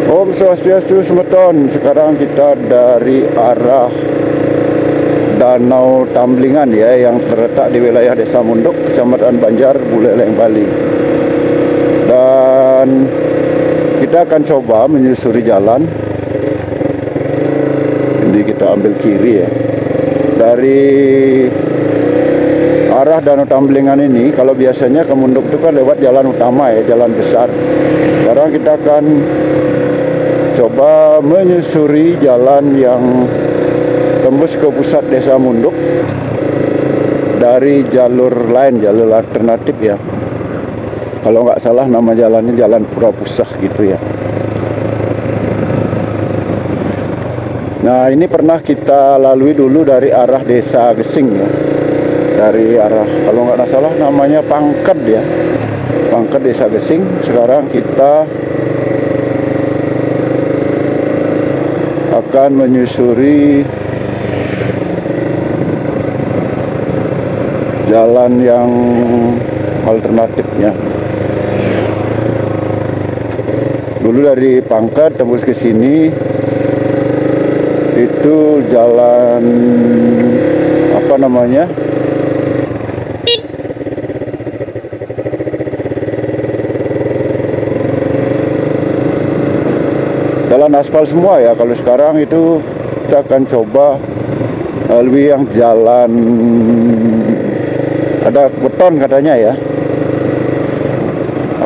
Om Swastiastu Semeton. Sekarang kita dari arah Danau Tamblingan ya, yang terletak di wilayah Desa Munduk, Kecamatan Banjar, Buleleng, Bali. Dan kita akan coba menyusuri jalan. Ini kita ambil kiri ya. Dari arah Danau Tamblingan ini, kalau biasanya ke Munduk itu kan lewat jalan utama ya, jalan besar. Sekarang kita akan coba menyusuri jalan yang tembus ke pusat Desa Munduk dari jalur lain, jalur alternatif ya. Kalau nggak salah nama jalannya Jalan Pura Pusah gitu ya. Nah, ini pernah kita lalui dulu dari arah Desa Gesing ya. Dari arah, kalau nggak salah namanya Pangked ya. Pangked Desa Gesing. Sekarang kita akan menyusuri jalan yang alternatifnya. Dulu dari Pangked tembus ke sini itu jalan apa namanya? Jalan aspal semua ya. Kalau sekarang itu kita akan coba melalui yang jalan ada beton katanya ya.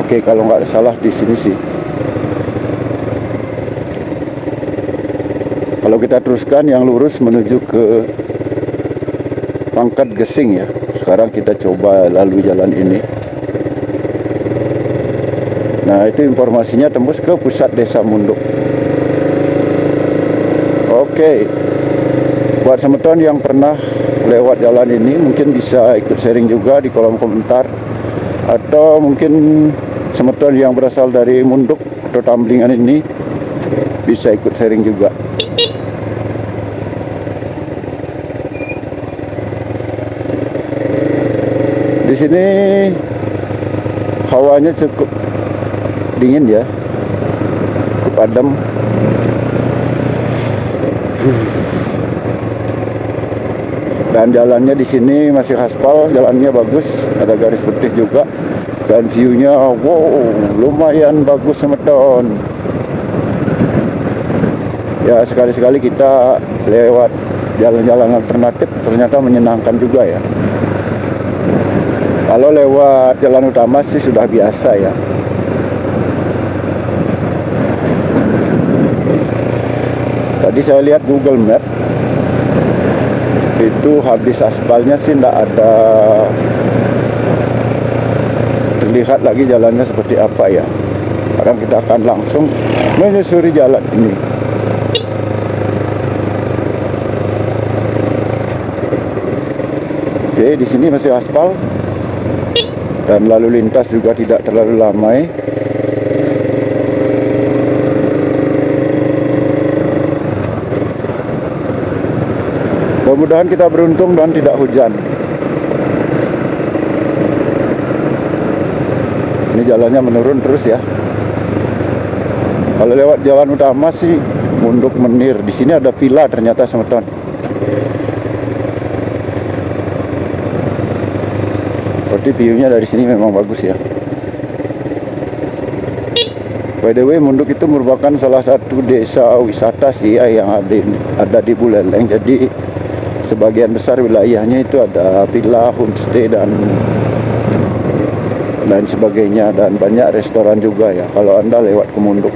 Oke, kalau nggak salah di sini sih. Kalau kita teruskan yang lurus menuju ke Pangked Gesing ya. Sekarang kita coba lalui jalan ini. Nah, itu informasinya tembus ke pusat Desa Munduk. Oke, buat semeton yang pernah lewat jalan ini mungkin bisa ikut sharing juga di kolom komentar, atau mungkin semeton yang berasal dari Munduk atau Tamblingan ini bisa ikut sharing juga. Di sini hawanya cukup dingin ya, cukup adem. Dan jalannya di sini masih aspal, jalannya bagus, ada garis putih juga, dan view-nya wow, lumayan bagus semeton. Ya, sekali-sekali kita lewat jalan-jalan alternatif ternyata menyenangkan juga ya. Kalau lewat jalan utama sih sudah biasa ya. Tadi saya lihat Google Map, itu habis aspalnya sih tidak ada terlihat lagi jalannya seperti apa ya. Sekarang kita akan langsung menyusuri jalan ini. Oke, di sini masih aspal dan lalu lintas juga tidak terlalu ramai. Mudah-mudahan kita beruntung dan tidak hujan. Ini jalannya menurun terus ya. Kalau lewat jalan utama sih Munduk Menir. Di sini ada villa ternyata semeton. Berarti view-nya dari sini memang bagus ya. By the way, Munduk itu merupakan salah satu desa wisata sih ya, yang ada di Buleleng. Jadi sebagian besar wilayahnya itu ada villa, homestay dan lain sebagainya, dan banyak restoran juga ya kalau Anda lewat ke Munduk.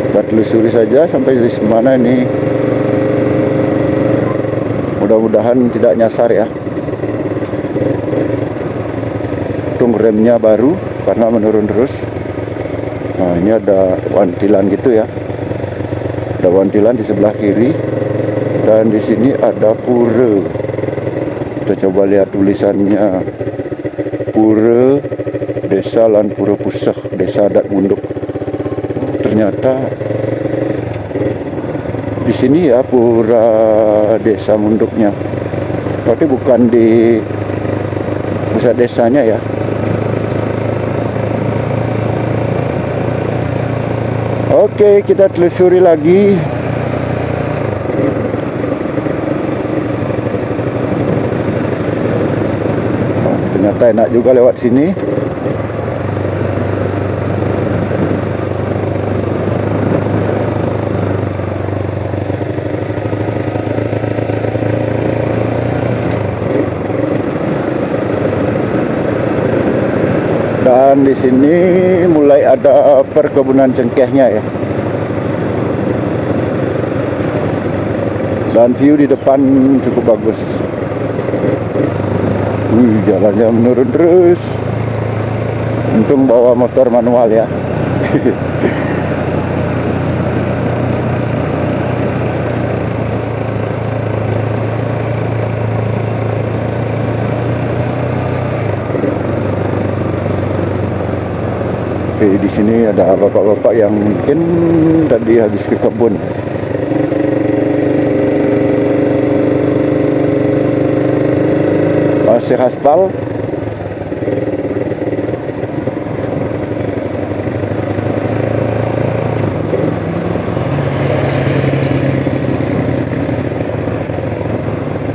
Kita telusuri saja sampai di mana ini. Mudah-mudahan tidak nyasar ya. Tung remnya baru karena menurun terus. Nah, ini ada wantilan gitu ya. Ada wantilan di sebelah kiri, dan di sini ada pura. Kita coba lihat tulisannya, Pura Desa Lan Pura Pusah, Desa Adat Munduk. Ternyata di sini ya pura Desa Munduknya. Tapi bukan di pusat desanya ya. Oke, kita telusuri lagi. Ternyata enak juga lewat sini. Dan di sini mulai ada perkebunan cengkehnya ya. Dan view di depan cukup bagus. Jalannya menurun terus. Untung bawa motor manual ya. Oke, di sini ada bapak-bapak yang mungkin tadi habis ke kebun. Masih aspal.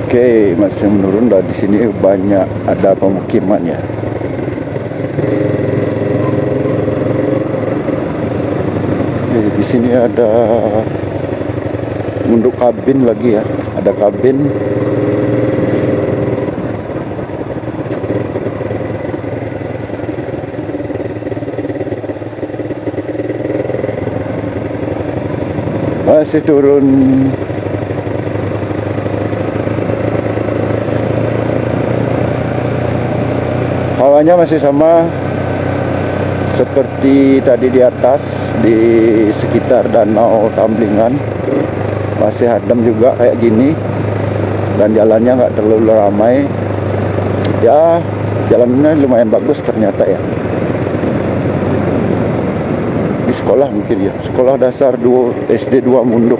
Oke, masih menurun dan di sini banyak ada pemukiman ya. Di sini ada untuk kabin lagi ya, ada kabin. Masih turun. Hawanya masih sama seperti tadi di atas, di sekitar Danau Tamblingan. Masih adem juga kayak gini. Dan jalannya nggak terlalu ramai. Ya, jalannya lumayan bagus ternyata ya. Di sekolah mungkin ya, sekolah dasar SD 2 Munduk.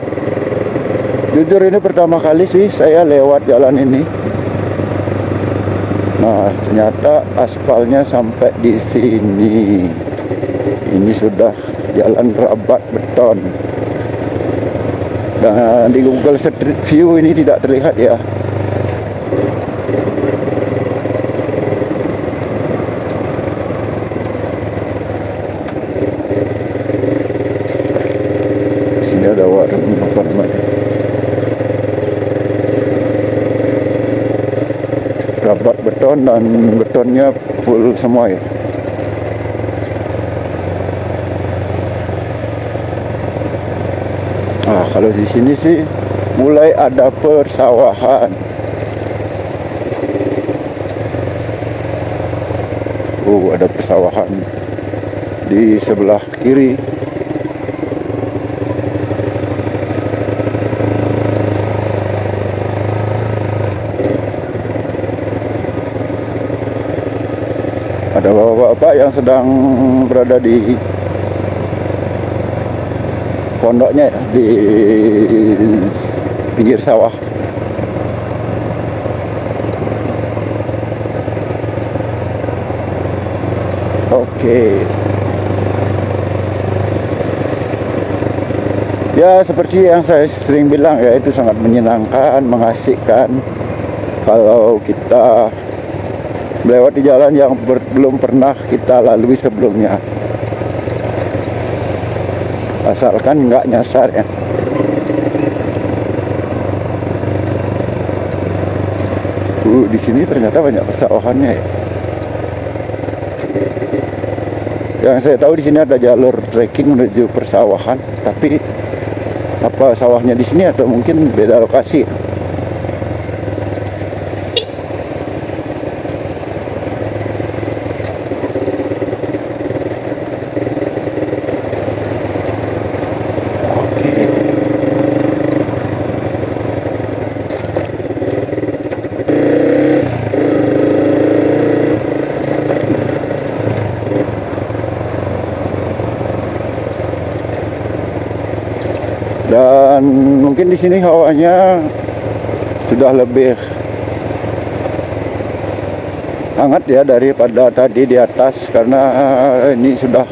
Jujur ini pertama kali sih saya lewat jalan ini. Nah, ternyata aspalnya sampai di sini. Ini sudah jalan rabat beton. Dan di Google Street View ini tidak terlihat ya. Di sini ada warung apa namanya? Rabat beton dan betonnya full semua ya. Kalau di sini sih mulai ada persawahan. Ada persawahan di sebelah kiri. Ada bapak-bapak yang sedang berada di pondoknya ya, di pinggir sawah. Oke. Ya, seperti yang saya sering bilang ya, itu sangat menyenangkan, mengasihkan kalau kita melewati jalan yang belum pernah kita lalui sebelumnya. Asalkan nggak nyasar ya. Di sini ternyata banyak persawahannya ya. Yang saya tahu di sini ada jalur trekking menuju persawahan, tapi apa sawahnya di sini atau mungkin beda lokasi. Dan mungkin di sini hawanya sudah lebih hangat ya daripada tadi di atas, karena ini sudah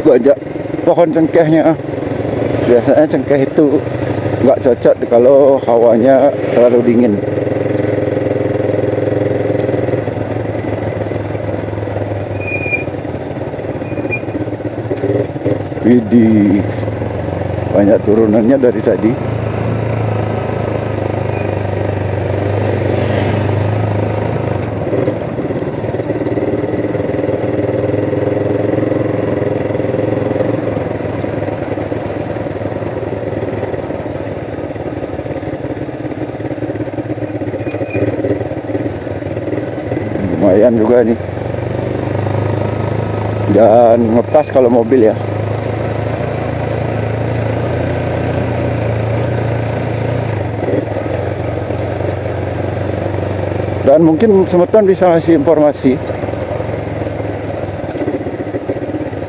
banyak pohon cengkehnya. Biasanya cengkeh itu nggak cocok kalau hawanya terlalu dingin. Widih, banyak turunannya dari tadi. Lumayan juga nih. Jangan ngepas kalau mobil ya. Dan mungkin Semeton bisa ngasih informasi.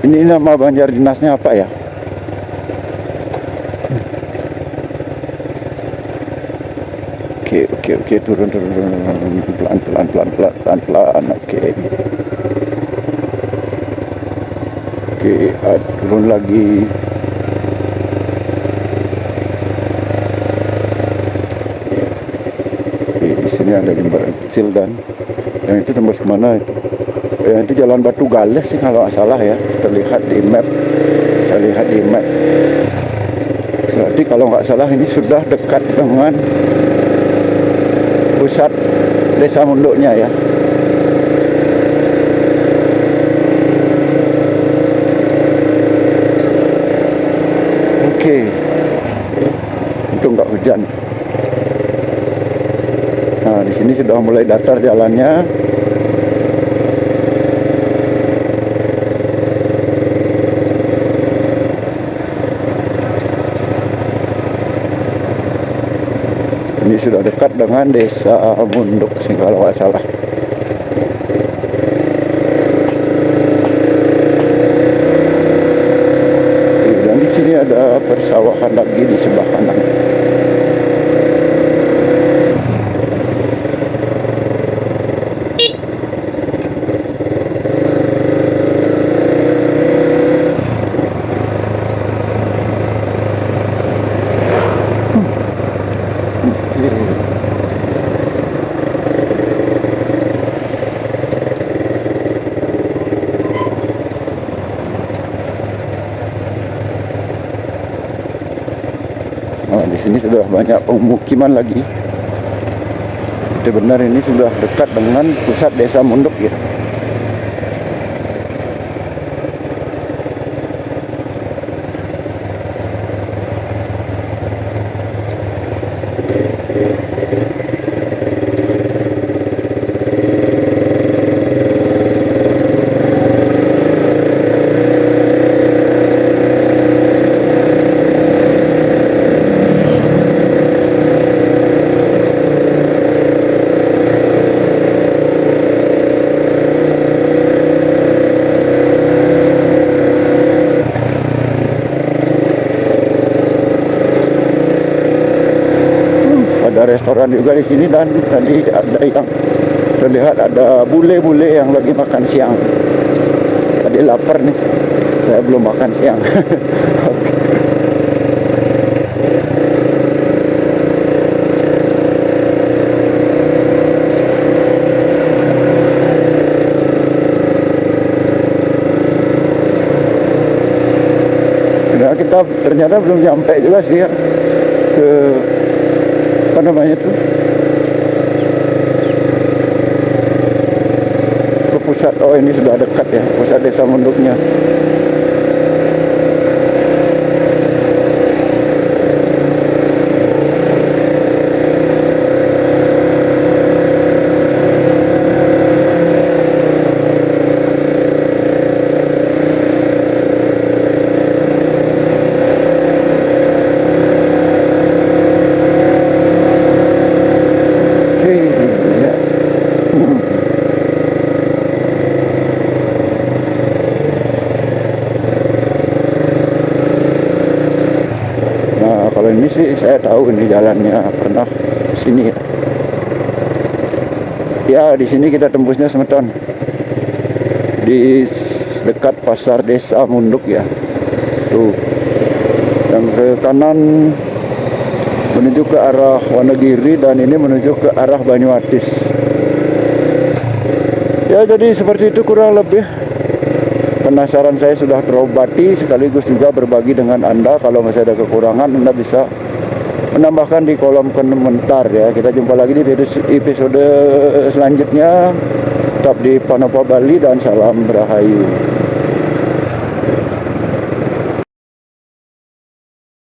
Ini nama Banjar dinasnya apa ya? Oke, turun, pelan. Oke, turun lagi. Di sini ada jembatan kecil dan yang itu tembus kemana itu? Yang itu Jalan Batu Gales sih kalau nggak salah ya, terlihat di map. Saya lihat di map. Berarti kalau nggak salah ini sudah dekat dengan pusat desa Munduknya ya. Oke, untung nggak hujan. Nah, di sini sudah mulai datar jalannya. Ini sudah dekat dengan desa Munduk sih kalau nggak salah. Dan di sini ada persawahan lagi di sebelah kanan. Nah, di sini sudah banyak pemukiman lagi. Itu benar, ini sudah dekat dengan pusat desa Munduk ya. Ada restoran juga di sini dan tadi ada yang terlihat ada bule-bule yang lagi makan siang. Tadi lapar nih, saya belum makan siang. Nah, kita ternyata belum nyampe juga sih ya ke apa namanya tuh, ke pusat. Oh, ini sudah dekat ya pusat desa Munduknya. Kalau ini sih saya tahu ini jalannya, pernah sini ya. Ya, di sini kita tembusnya Semeton. Di dekat pasar desa Munduk ya. Tuh, yang ke kanan menuju ke arah Wonogiri dan ini menuju ke arah Banyuatis. Ya, jadi seperti itu kurang lebih. Penasaran saya sudah terobati, sekaligus juga berbagi dengan Anda. Kalau masih ada kekurangan, Anda bisa menambahkan di kolom komentar ya. Kita jumpa lagi di episode selanjutnya. Tetap di Panopo Bali dan salam Rahayu.